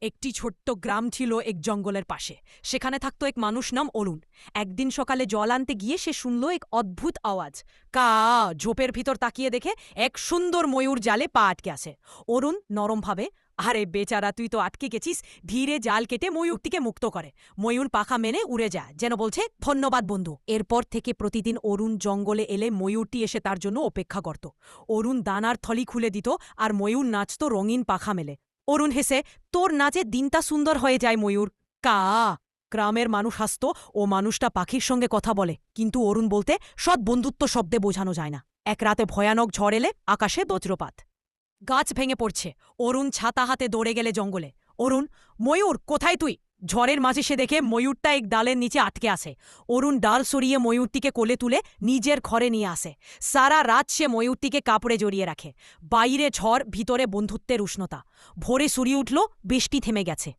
একটি ছোট্ট গ্রাম ছিল এক জঙ্গলের পাশে। সেখানে থাকতো এক মানুষ নাম অরুণ। একদিন সকালে জল আনতে গিয়ে সে শুনল এক অদ্ভুত আওয়াজ। কা। ঝোপের ভিতর তাকিয়ে দেখে এক সুন্দর ময়ূর জালে পা আটকে আছে। অরুণ নরমভাবে, আরে বেচারা, তুই তো আটকে গেছিস, ধীরে জাল কেটে ময়ূরটিকে মুক্ত করে। ময়ূর পাখা মেনে উড়ে যায়, যেন বলছে ধন্যবাদ বন্ধু। এরপর থেকে প্রতিদিন অরুণ জঙ্গলে এলে ময়ূরটি এসে তার জন্য অপেক্ষা করত। অরুণ দানার থলি খুলে দিত আর ময়ূর নাচত রঙিন পাখা মেলে। অরুণ হেসে, তোর নাচে দিনটা সুন্দর হয়ে যায় ময়ূর। কা। গ্রামের মানুষ হাসত, ও মানুষটা পাখির সঙ্গে কথা বলে, কিন্তু অরুণ বলতে সৎ বন্ধুত্ব শব্দে বোঝানো যায় না। এক রাতে ভয়ানক ঝড় এলে আকাশে বজ্রপাত, গাছ ভেঙে পড়ছে। অরুণ ছাতা হাতে দৌড়ে গেলে জঙ্গলে। অরুণ, ময়ূর কোথায় তুই? ঝড়ের মাঝে সে দেখে ময়ূরটা এক ডালের নিচে আটকে আসে। অরুণ ডাল সরিয়ে ময়ূরটিকে কোলে তুলে নিজের ঘরে নিয়ে আসে। সারা রাত সে ময়ূরটিকে কাপড়ে জড়িয়ে রাখে। বাইরে ঝড়, ভিতরে বন্ধুত্বের উষ্ণতা। ভোরে সূর্য উঠল, বৃষ্টি থেমে গেছে।